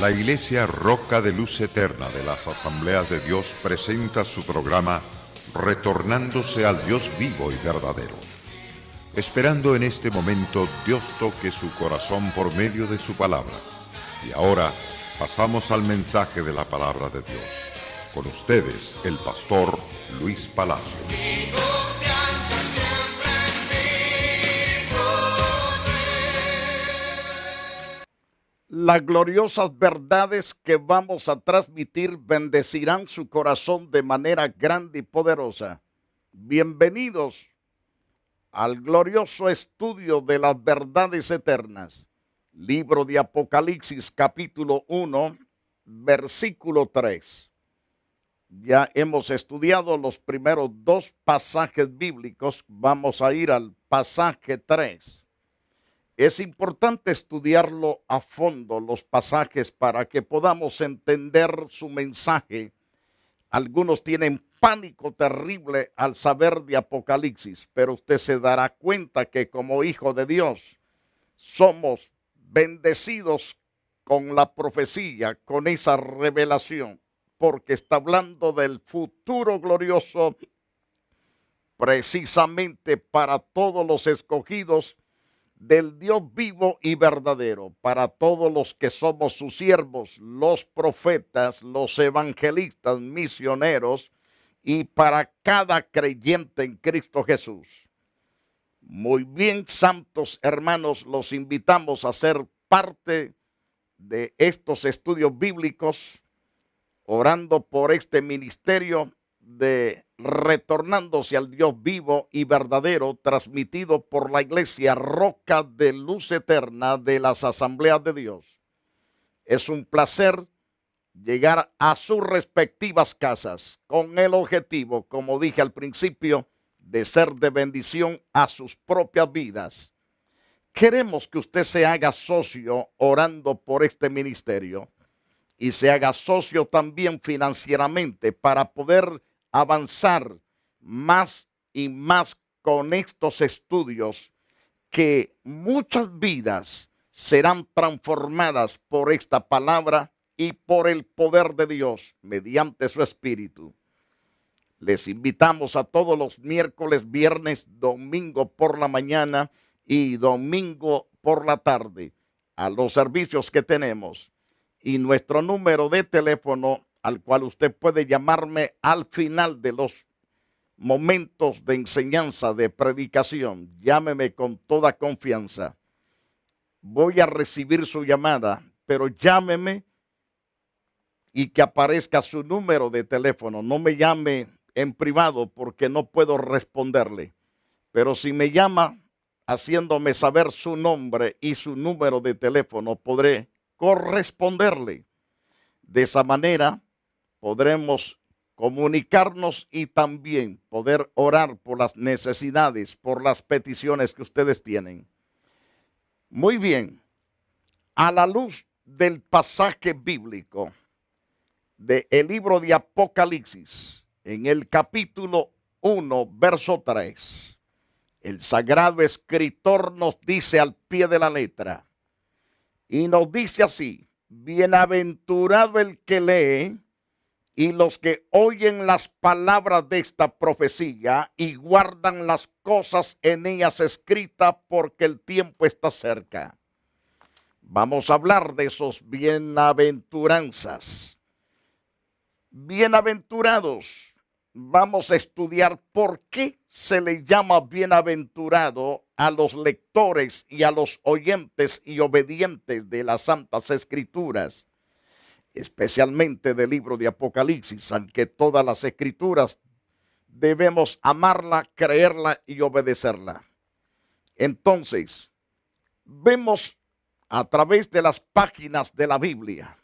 La Iglesia Roca de Luz Eterna de las Asambleas de Dios presenta su programa Retornándose al Dios vivo y verdadero. Esperando en este momento Dios toque su corazón por medio de su palabra. Y ahora pasamos al mensaje de la palabra de Dios. Con ustedes, el pastor Luis Palacio. Las gloriosas verdades que vamos a transmitir bendecirán su corazón de manera grande y poderosa. Bienvenidos al glorioso estudio de las verdades eternas. Libro de Apocalipsis, capítulo 1, versículo 3. Ya hemos estudiado los primeros dos pasajes bíblicos. Vamos a ir al pasaje 3. Es importante estudiarlo a fondo, los pasajes, para que podamos entender su mensaje. Algunos tienen pánico terrible al saber de Apocalipsis, pero usted se dará cuenta que como hijo de Dios somos bendecidos con la profecía, con esa revelación, porque está hablando del futuro glorioso precisamente para todos los escogidos del Dios vivo y verdadero, para todos los que somos sus siervos, los profetas, los evangelistas, misioneros, y para cada creyente en Cristo Jesús. Muy bien, santos hermanos, los invitamos a ser parte de estos estudios bíblicos, orando por este ministerio de Retornándose al Dios vivo y verdadero, transmitido por la Iglesia Roca de Luz Eterna de las Asambleas de Dios. Es un placer llegar a sus respectivas casas con el objetivo, como dije al principio, de ser de bendición a sus propias vidas. Queremos que usted se haga socio orando por este ministerio y se haga socio también financieramente para poder avanzar más y más con estos estudios, que muchas vidas serán transformadas por esta palabra y por el poder de Dios mediante su Espíritu. Les invitamos a todos los miércoles, viernes, domingo por la mañana y domingo por la tarde a los servicios que tenemos. Y nuestro número de teléfono, al cual usted puede llamarme al final de los momentos de enseñanza, de predicación. Llámeme con toda confianza. Voy a recibir su llamada, pero llámeme y que aparezca su número de teléfono. No me llame en privado porque no puedo responderle. Pero si me llama haciéndome saber su nombre y su número de teléfono, podré corresponderle. De esa manera podremos comunicarnos y también poder orar por las necesidades, por las peticiones que ustedes tienen. Muy bien, a la luz del pasaje bíblico del libro de Apocalipsis, en el capítulo 1, verso 3, el sagrado escritor nos dice al pie de la letra, y nos dice así: bienaventurado el que lee y los que oyen las palabras de esta profecía y guardan las cosas en ellas escritas, porque el tiempo está cerca. Vamos a hablar de esos bienaventuranzas. Bienaventurados. Vamos a estudiar por qué se le llama bienaventurado a los lectores y a los oyentes y obedientes de las Santas Escrituras, especialmente del libro de Apocalipsis, aunque todas las Escrituras debemos amarla, creerla y obedecerla. Entonces, vemos a través de las páginas de la Biblia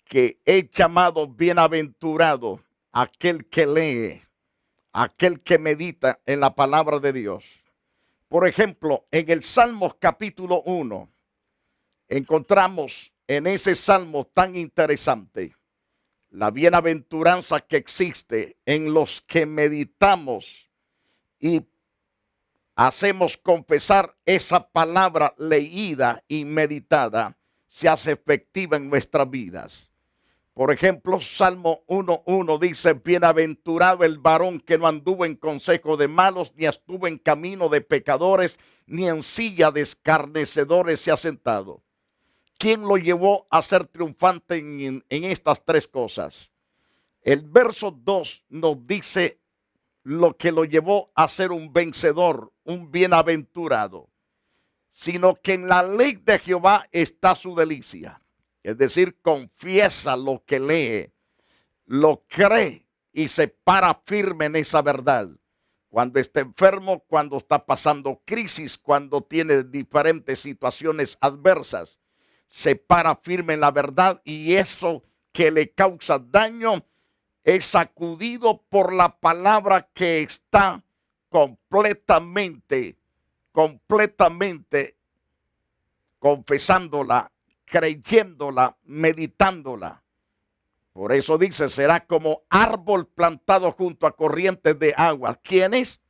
que he llamado bienaventurado aquel que lee, aquel que medita en la palabra de Dios. Por ejemplo, en el Salmo capítulo 1, encontramos en ese salmo tan interesante la bienaventuranza que existe en los que meditamos y hacemos confesar esa palabra leída y meditada se hace efectiva en nuestras vidas. Por ejemplo, Salmo 1:1 dice: bienaventurado el varón que no anduvo en consejo de malos, ni estuvo en camino de pecadores, ni en silla de escarnecedores se ha sentado. ¿Quién lo llevó a ser triunfante en estas tres cosas? El verso 2 nos dice lo que lo llevó a ser un vencedor, un bienaventurado, sino que en la ley de Jehová está su delicia. Es decir, confiesa lo que lee, lo cree y se para firme en esa verdad. Cuando está enfermo, cuando está pasando crisis, cuando tiene diferentes situaciones adversas, se para firme en la verdad, y eso que le causa daño es sacudido por la palabra que está completamente confesándola, creyéndola, meditándola. Por eso dice: será como árbol plantado junto a corrientes de agua. ¿Quiénes?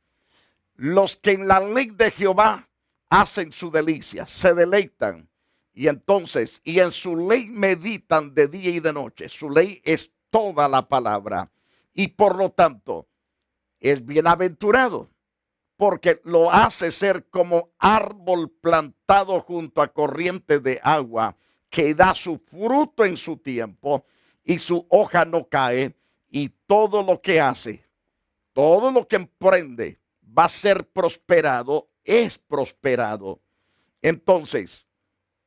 Los que en la ley de Jehová hacen su delicia, se deleitan. Y entonces, y en su ley meditan de día y de noche. Su ley es toda la palabra. Y por lo tanto, es bienaventurado, porque lo hace ser como árbol plantado junto a corrientes de agua, que da su fruto en su tiempo y su hoja no cae, y todo lo que hace, todo lo que emprende va a ser prosperado, es prosperado. Entonces,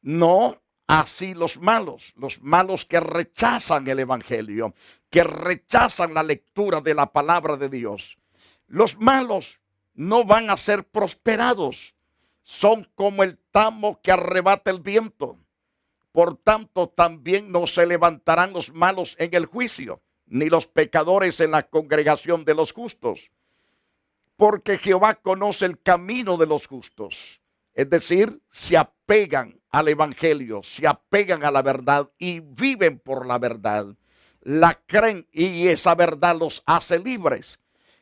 no así los malos que rechazan el evangelio, que rechazan la lectura de la palabra de Dios. Los malos no van a ser prosperados, son como el tamo que arrebata el viento. Por tanto, también no se levantarán los malos en el juicio, ni los pecadores en la congregación de los justos. Porque Jehová conoce el camino de los justos. Es decir, se apegan al evangelio, se apegan a la verdad y viven por la verdad. La creen, y esa verdad los hace libres.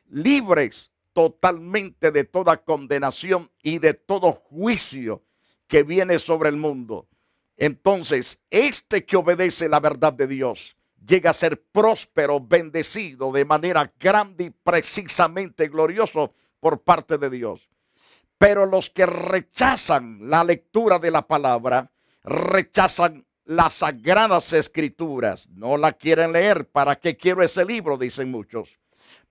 Libres totalmente de toda condenación y de todo juicio que viene sobre el mundo. Entonces, este que obedece la verdad de Dios llega a ser próspero, bendecido de manera grande y precisamente glorioso por parte de Dios. Pero los que rechazan la lectura de la palabra, rechazan las sagradas escrituras, no la quieren leer. ¿Para qué quiero ese libro?, dicen muchos.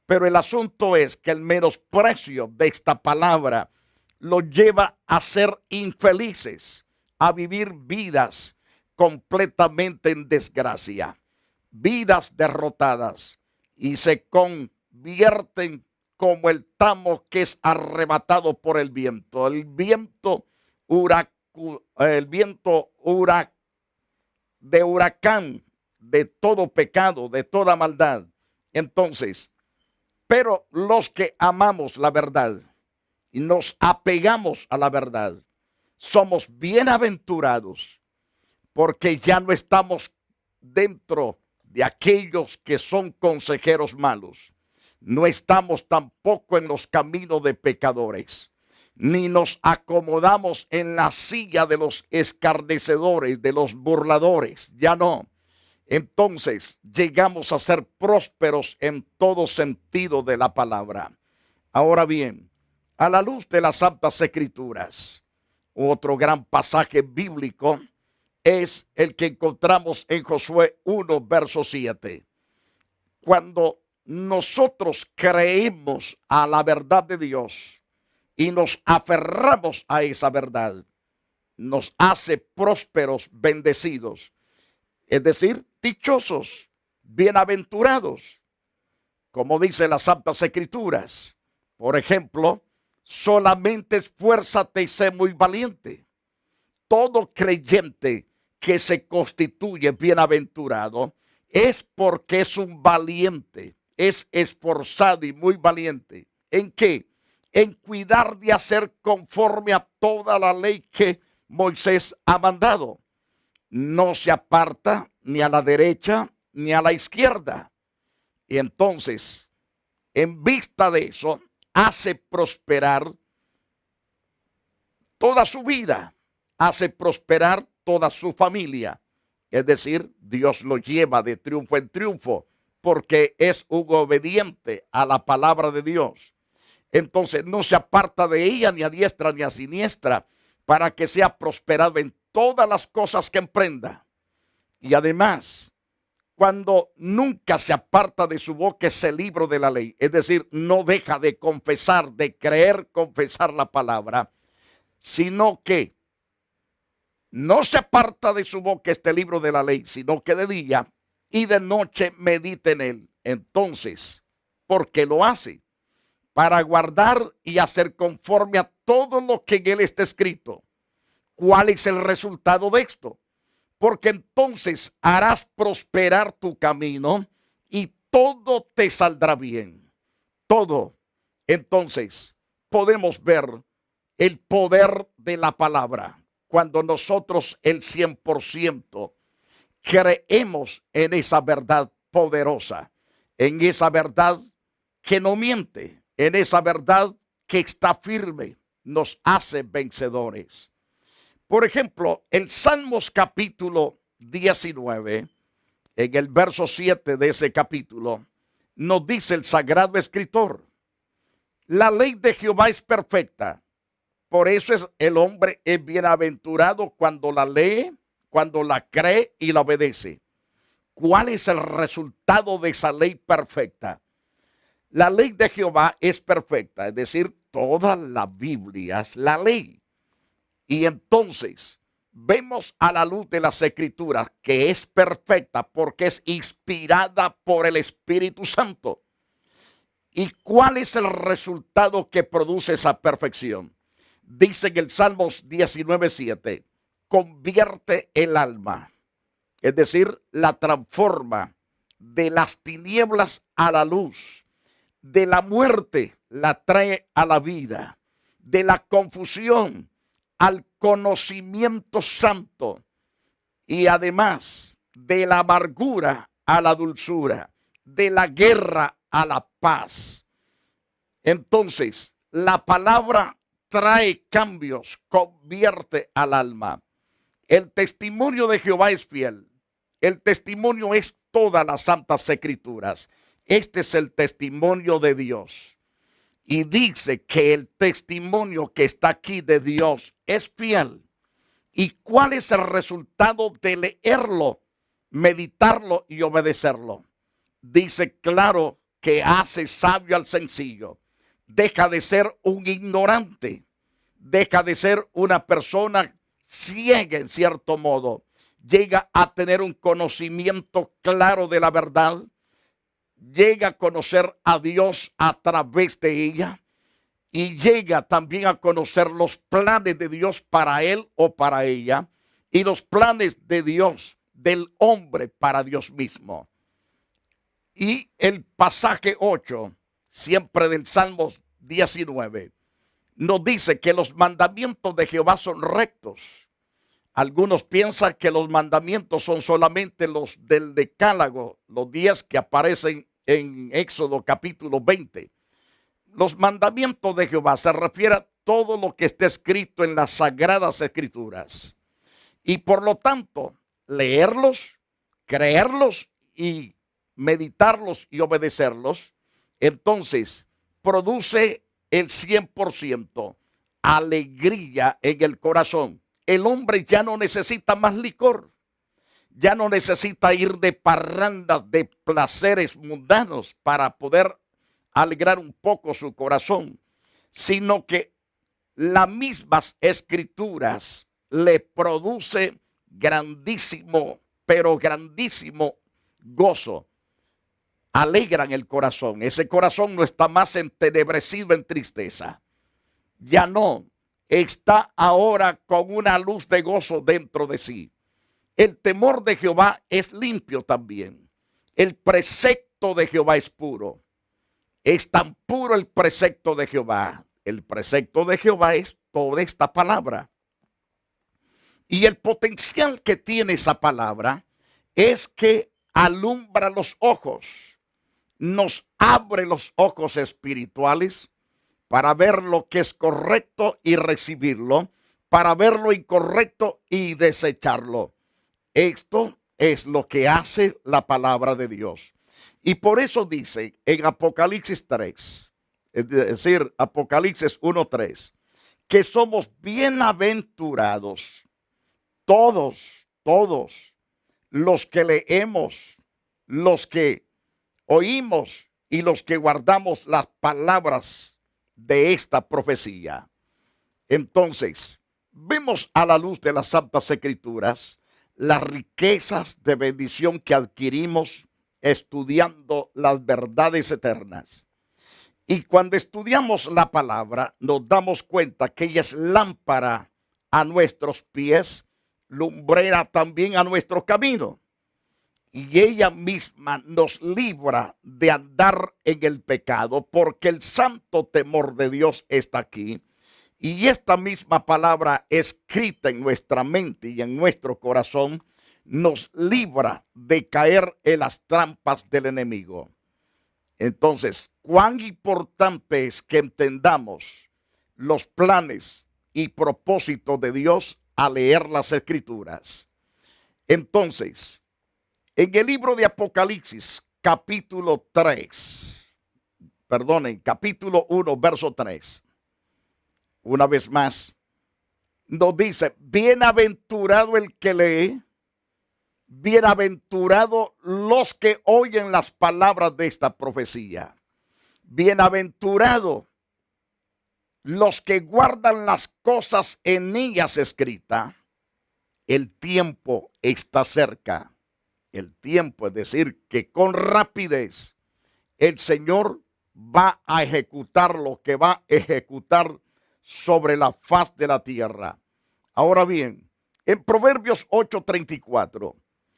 Pero el asunto es que el menosprecio de esta palabra los lleva a ser infelices, a vivir vidas completamente en desgracia, vidas derrotadas, y se convierten como el tamo que es arrebatado por el viento. El viento de huracán, de todo pecado, de toda maldad. Entonces, pero los que amamos la verdad y nos apegamos a la verdad, somos bienaventurados, porque ya no estamos dentro de aquellos que son consejeros malos. No estamos tampoco en los caminos de pecadores, ni nos acomodamos en la silla de los escarnecedores, de los burladores. Ya no. Entonces llegamos a ser prósperos en todo sentido de la palabra. Ahora bien, a la luz de las Santas Escrituras, otro gran pasaje bíblico es el que encontramos en Josué 1, verso 7. Cuando nosotros creemos a la verdad de Dios y nos aferramos a esa verdad, nos hace prósperos, bendecidos, es decir, dichosos, bienaventurados, como dice las Santas Escrituras. Por ejemplo, solamente esfuérzate y sé muy valiente. Todo creyente que se constituye bienaventurado es porque es un valiente, es esforzado y muy valiente. ¿En qué? En cuidar de hacer conforme a toda la ley que Moisés ha mandado. No se aparta ni a la derecha ni a la izquierda. Y entonces, en vista de eso, hace prosperar toda su vida, hace prosperar toda su familia. Es decir, Dios lo lleva de triunfo en triunfo porque es un obediente a la palabra de Dios. Entonces no se aparta de ella ni a diestra ni a siniestra para que sea prosperado en todas las cosas que emprenda. Y además, cuando nunca se aparta de su boca ese libro de la ley, es decir, no deja de confesar, de creer, confesar la palabra, sino que no se aparta de su boca este libro de la ley, sino que de día y de noche medita en él. Entonces, ¿por qué lo hace? Para guardar y hacer conforme a todo lo que en él está escrito. ¿Cuál es el resultado de esto? Porque entonces harás prosperar tu camino y todo te saldrá bien. Todo. Entonces, podemos ver el poder de la palabra. Cuando nosotros el 100% creemos en esa verdad poderosa, en esa verdad que no miente, en esa verdad que está firme, nos hace vencedores. Por ejemplo, el Salmos capítulo 19, en el verso 7 de ese capítulo, nos dice el sagrado escritor: la ley de Jehová es perfecta. Por eso el hombre es bienaventurado cuando la lee, cuando la cree y la obedece. ¿Cuál es el resultado de esa ley perfecta? La ley de Jehová es perfecta, es decir, toda la Biblia es la ley. Y entonces vemos a la luz de las Escrituras que es perfecta porque es inspirada por el Espíritu Santo. ¿Y cuál es el resultado que produce esa perfección? Dice en el Salmos 19:7, convierte el alma, es decir, la transforma de las tinieblas a la luz, de la muerte la trae a la vida, de la confusión al conocimiento santo y además de la amargura a la dulzura, de la guerra a la paz. Entonces, la palabra trae cambios, convierte al alma. El testimonio de Jehová es fiel. El testimonio es todas las santas escrituras. Este es el testimonio de Dios. Y dice que el testimonio que está aquí de Dios es fiel. ¿Y cuál es el resultado de leerlo, meditarlo y obedecerlo? Dice claro que hace sabio al sencillo. Deja de ser un ignorante, deja de ser una persona ciega en cierto modo, llega a tener un conocimiento claro de la verdad, llega a conocer a Dios a través de ella y llega también a conocer los planes de Dios para él o para ella y los planes de Dios del hombre para Dios mismo. Y el pasaje 8, siempre del Salmos 19, nos dice que los mandamientos de Jehová son rectos. Algunos piensan que los mandamientos son solamente los del Decálogo, los 10 que aparecen en Éxodo capítulo 20. Los mandamientos de Jehová se refiere a todo lo que está escrito en las sagradas escrituras. Y por lo tanto, leerlos, creerlos y meditarlos y obedecerlos, entonces produce el 100% alegría en el corazón. El hombre ya no necesita más licor, ya no necesita ir de parrandas de placeres mundanos para poder alegrar un poco su corazón, sino que las mismas escrituras le produce grandísimo, pero grandísimo gozo. Alegran el corazón. Ese corazón no está más entenebrecido en tristeza. Ya no. Está ahora con una luz de gozo dentro de sí. El temor de Jehová es limpio también. El precepto de Jehová es puro. Es tan puro el precepto de Jehová. El precepto de Jehová es toda esta palabra. Y el potencial que tiene esa palabra es que alumbra los ojos. Nos abre los ojos espirituales para ver lo que es correcto y recibirlo, para ver lo incorrecto y desecharlo. Esto es lo que hace la palabra de Dios. Y por eso dice en Apocalipsis 3, es decir, Apocalipsis 1:3, que somos bienaventurados todos los que leemos, los que oímos y los que guardamos las palabras de esta profecía. Entonces, vemos a la luz de las Santas Escrituras las riquezas de bendición que adquirimos estudiando las verdades eternas. Y cuando estudiamos la palabra, nos damos cuenta que ella es lámpara a nuestros pies, lumbrera también a nuestro camino. Y ella misma nos libra de andar en el pecado, porque el santo temor de Dios está aquí. Y esta misma palabra escrita en nuestra mente y en nuestro corazón nos libra de caer en las trampas del enemigo. Entonces, cuán importante es que entendamos los planes y propósitos de Dios al leer las Escrituras. Entonces, en el libro de Apocalipsis, capítulo 1, verso 3, una vez más, nos dice: bienaventurado el que lee, bienaventurado los que oyen las palabras de esta profecía, bienaventurado los que guardan las cosas en ellas escritas. El tiempo está cerca. El tiempo, es decir, que con rapidez el Señor va a ejecutar lo que va a ejecutar sobre la faz de la tierra. Ahora bien, en Proverbios 8:34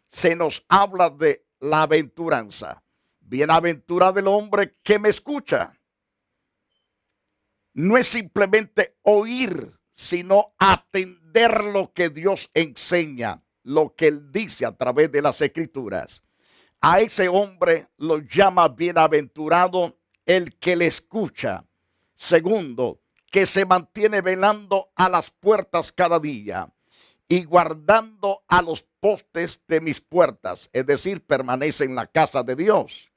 se nos habla de la aventuranza. Bienaventurado el hombre que me escucha. No es simplemente oír, sino atender lo que Dios enseña, lo que Él dice a través de las Escrituras. A ese hombre lo llama bienaventurado el que le escucha. Segundo, que se mantiene velando a las puertas cada día y guardando a los postes de mis puertas, es decir, permanece en la casa de Dios.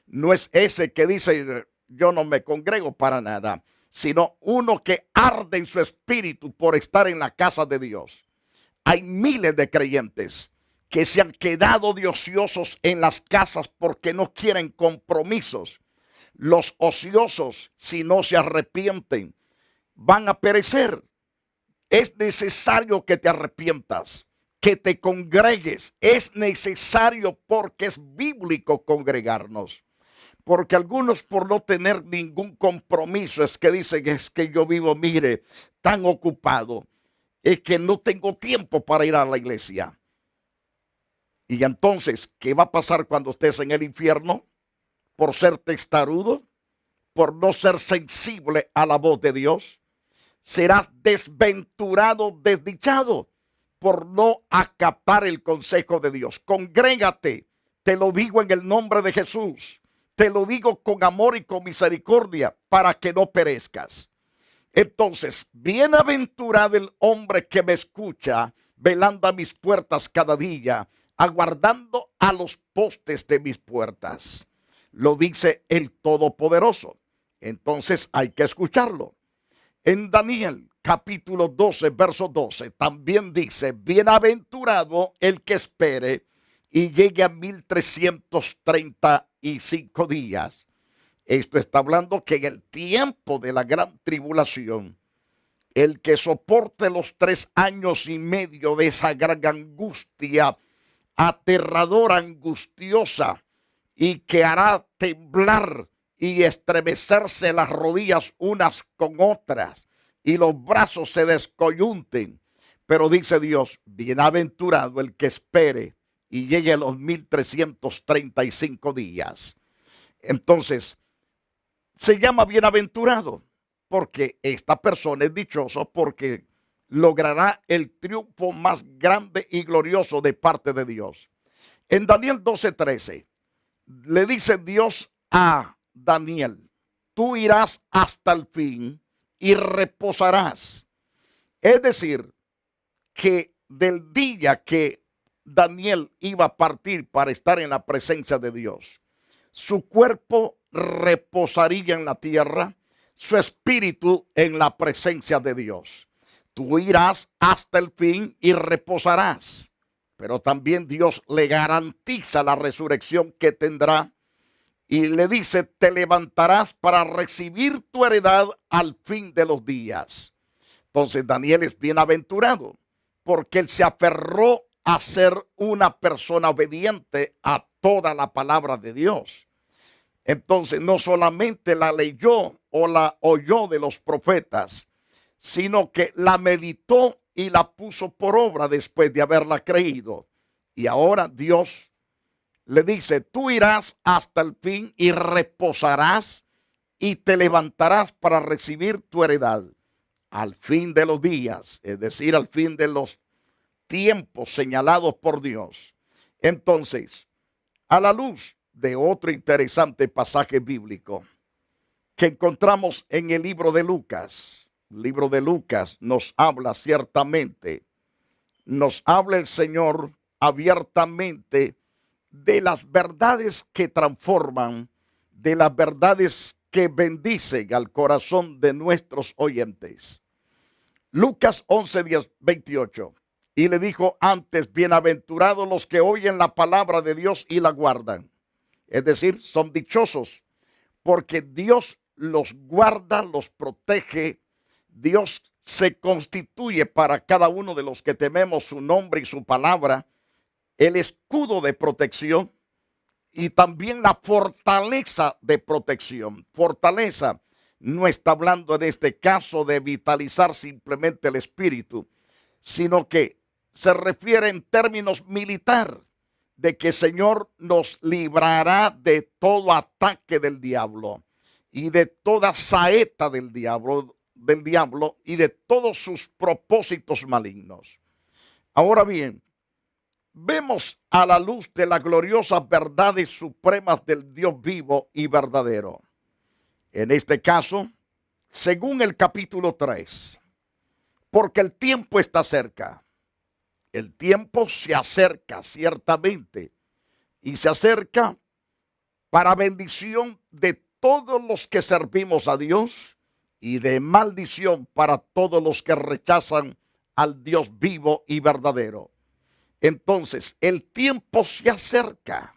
No es ese que dice: yo no me congrego para nada, sino uno que arde en su espíritu por estar en la casa de Dios. Hay miles de creyentes que se han quedado de ociosos en las casas porque no quieren compromisos. Los ociosos, si no se arrepienten, van a perecer. Es necesario que te arrepientas, que te congregues. Es necesario porque es bíblico congregarnos. Porque algunos, por no tener ningún compromiso, es que dicen: es que yo vivo, mire, tan ocupado, es que no tengo tiempo para ir a la iglesia. Y entonces, ¿qué va a pasar cuando estés en el infierno? Por ser testarudo, por no ser sensible a la voz de Dios. Serás desventurado, desdichado, por no acatar el consejo de Dios. Congrégate, te lo digo en el nombre de Jesús. Te lo digo con amor y con misericordia, para que no perezcas. Entonces, bienaventurado el hombre que me escucha, velando a mis puertas cada día, aguardando a los postes de mis puertas. Lo dice el Todopoderoso. Entonces hay que escucharlo. En Daniel capítulo 12, verso 12, también dice: bienaventurado el que espere y llegue a 1335 días. Esto está hablando que en el tiempo de la gran tribulación, el que soporte los 3 años y medio de esa gran angustia, aterradora, angustiosa, y que hará temblar y estremecerse las rodillas unas con otras, y los brazos se descoyunten. Pero dice Dios: bienaventurado el que espere y llegue a los 1335 días. Entonces, se llama bienaventurado porque esta persona es dichoso, porque logrará el triunfo más grande y glorioso de parte de Dios. En Daniel 12:13 le dice Dios a Daniel: tú irás hasta el fin y reposarás, Es decir, que del día que Daniel iba a partir para estar en la presencia de Dios, su cuerpo reposaría en la tierra, su espíritu en la presencia de Dios. Tú irás hasta el fin y reposarás. Pero también Dios le garantiza la resurrección que tendrá y le dice, te levantarás para recibir tu heredad al fin de los días. Entonces Daniel es bienaventurado porque él se aferró a ser una persona obediente a toda la palabra de Dios. Entonces no solamente la leyó o la oyó de los profetas, sino que la meditó y la puso por obra después de haberla creído. Y ahora Dios le dice, tú irás hasta el fin y reposarás y te levantarás para recibir tu heredad al fin de los días, es decir, al fin de los tiempos señalados por Dios. Entonces, a la luz de otro interesante pasaje bíblico que encontramos en el libro de Lucas. El libro de Lucas nos habla ciertamente, nos habla el Señor abiertamente de las verdades que transforman, de las verdades que bendicen al corazón de nuestros oyentes. Lucas 11, 10, 28. Y le dijo antes, bienaventurados los que oyen la palabra de Dios y la guardan. Es decir, son dichosos porque Dios los guarda, los protege. Dios se constituye para cada uno de los que tememos su nombre y su palabra el escudo de protección y también la fortaleza de protección. Fortaleza no está hablando en este caso de vitalizar simplemente el espíritu, sino que se refiere en términos militar, de que el Señor nos librará de todo ataque del diablo y de toda saeta del diablo y de todos sus propósitos malignos. Ahora bien, vemos a la luz de las gloriosas verdades supremas del Dios vivo y verdadero. En este caso, según el capítulo 3, porque el tiempo está cerca. El tiempo se acerca ciertamente y se acerca para bendición de todos los que servimos a Dios y de maldición para todos los que rechazan al Dios vivo y verdadero. Entonces, el tiempo se acerca.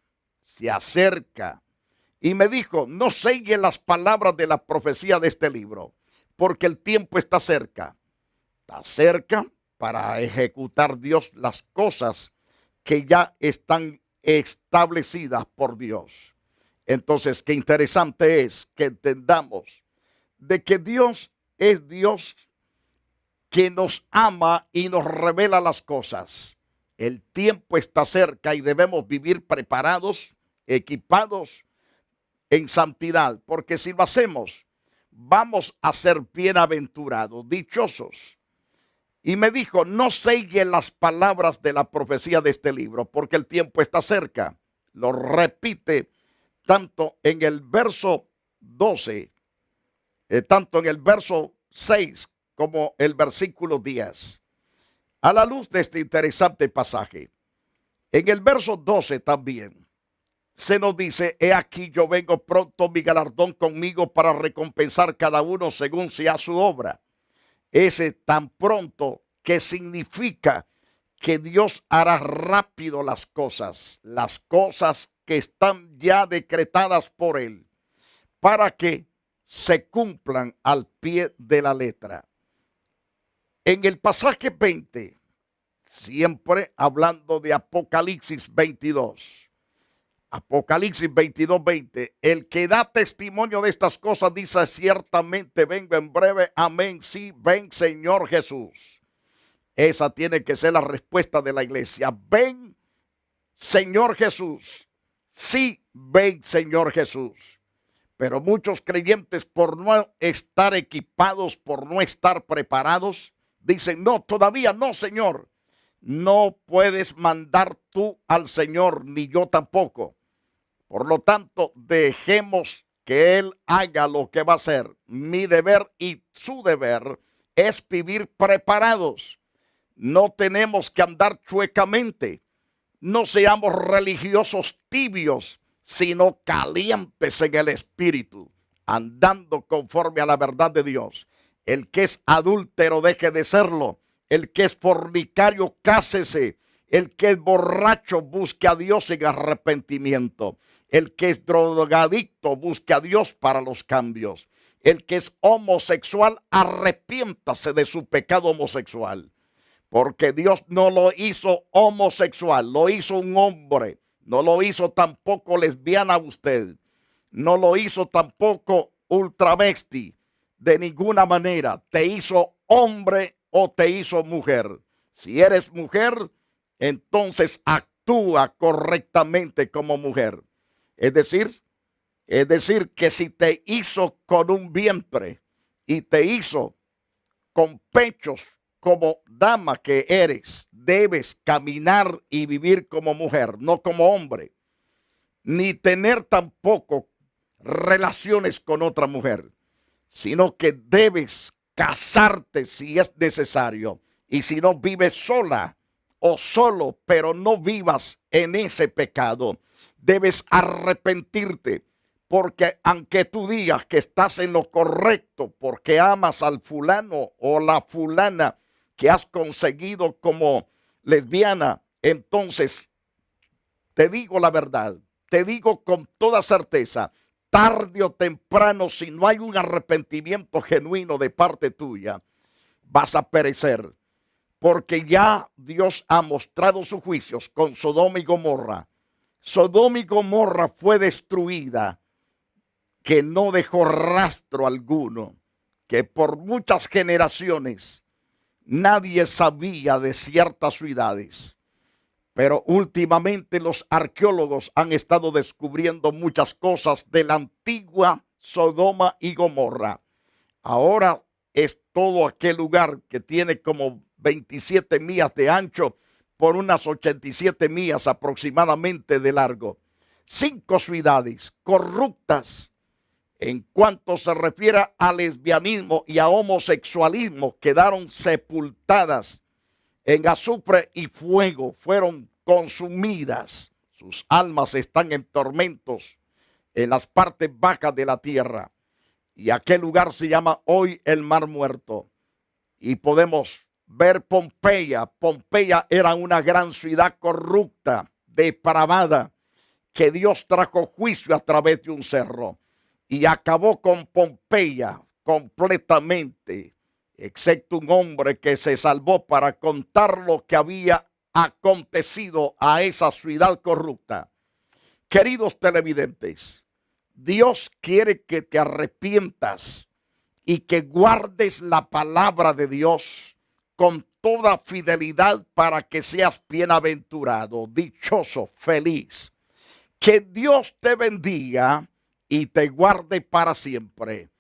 Y me dijo, no selle las palabras de la profecía de este libro, porque el tiempo está cerca. Está cerca para ejecutar Dios las cosas que ya están establecidas por Dios. Entonces, qué interesante es que entendamos de que Dios es Dios que nos ama y nos revela las cosas. El tiempo está cerca y debemos vivir preparados, equipados en santidad, porque si lo hacemos, vamos a ser bienaventurados, dichosos. Y me dijo, no selle las palabras de la profecía de este libro, porque el tiempo está cerca. Lo repite tanto en el verso 12, tanto en el verso 6 como el versículo 10. A la luz de este interesante pasaje, en el verso 12 también se nos dice, he aquí yo vengo pronto, mi galardón conmigo para recompensar cada uno según sea su obra. Ese tan pronto que significa que Dios hará rápido las cosas que están ya decretadas por Él, para que se cumplan al pie de la letra. En el pasaje 20, siempre hablando de Apocalipsis 22, Apocalipsis 22, 20, el que da testimonio de estas cosas dice, ciertamente vengo en breve, amén, sí, ven Señor Jesús. Esa tiene que ser la respuesta de la iglesia, ven Señor Jesús, sí, ven Señor Jesús. Pero muchos creyentes, por no estar equipados, por no estar preparados, dicen, no, todavía no, Señor. No puedes mandar tú al Señor, ni yo tampoco. Por lo tanto, dejemos que Él haga lo que va a hacer. Mi deber y su deber es vivir preparados. No tenemos que andar chuecamente. No seamos religiosos tibios, sino calientes en el espíritu, andando conforme a la verdad de Dios. El que es adúltero, deje de serlo. El que es fornicario, cásese. El que es borracho, busque a Dios en arrepentimiento. El que es drogadicto, busque a Dios para los cambios. El que es homosexual, arrepiéntase de su pecado homosexual. Porque Dios no lo hizo homosexual, lo hizo un hombre. No lo hizo tampoco lesbiana usted. No lo hizo tampoco ultravesti. De ninguna manera. Te hizo hombre o te hizo mujer. Si eres mujer, entonces actúa correctamente como mujer. Es decir que si te hizo con un vientre y te hizo con pechos como dama que eres, debes caminar y vivir como mujer, no como hombre, ni tener tampoco relaciones con otra mujer, sino que debes casarte si es necesario. Y si no, vives sola o solo, pero no vivas en ese pecado. Debes arrepentirte, porque aunque tú digas que estás en lo correcto, porque amas al fulano o la fulana que has conseguido como lesbiana, entonces te digo la verdad, te digo con toda certeza, tarde o temprano, si no hay un arrepentimiento genuino de parte tuya, vas a perecer. Porque ya Dios ha mostrado sus juicios con Sodoma y Gomorra. Sodoma y Gomorra fue destruida, que no dejó rastro alguno, que por muchas generaciones nadie sabía de ciertas ciudades. Pero últimamente los arqueólogos han estado descubriendo muchas cosas de la antigua Sodoma y Gomorra. Ahora es todo aquel lugar que tiene como 27 millas de ancho por unas 87 millas aproximadamente de largo. 5 ciudades corruptas en cuanto se refiere a lesbianismo y a homosexualismo, quedaron sepultadas en azufre y fuego, fueron consumidas. Sus almas están en tormentos en las partes bajas de la tierra. Y aquel lugar se llama hoy el Mar Muerto. Y podemos ver Pompeya. Pompeya era una gran ciudad corrupta, depravada, que Dios trajo juicio a través de un cerro. Y acabó con Pompeya completamente, excepto un hombre que se salvó para contar lo que había acontecido a esa ciudad corrupta. Queridos televidentes, Dios quiere que te arrepientas y que guardes la palabra de Dios con toda fidelidad para que seas bienaventurado, dichoso, feliz. Que Dios te bendiga y te guarde para siempre.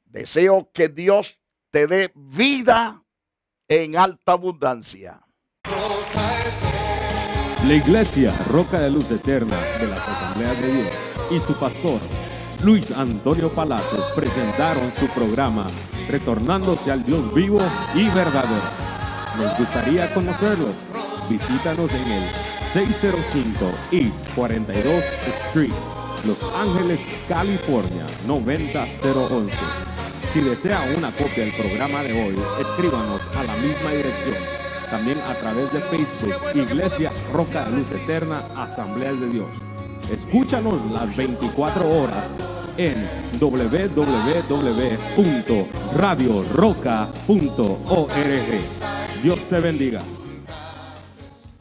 Deseo que Dios te dé vida en alta abundancia. La Iglesia Roca de Luz Eterna de las Asambleas de Dios y su pastor Luis Antonio Palacio presentaron su programa Retornándose al Dios vivo y verdadero. Nos gustaría conocerlos. Visítanos en el 605 East 42th Street, Los Ángeles, California 90011. Si desea una copia del programa de hoy, escríbanos a la misma dirección. También a través de Facebook, Iglesia Roca de Luz Eterna, Asambleas de Dios. Escúchanos las 24 horas en www.radioroca.org. Dios te bendiga.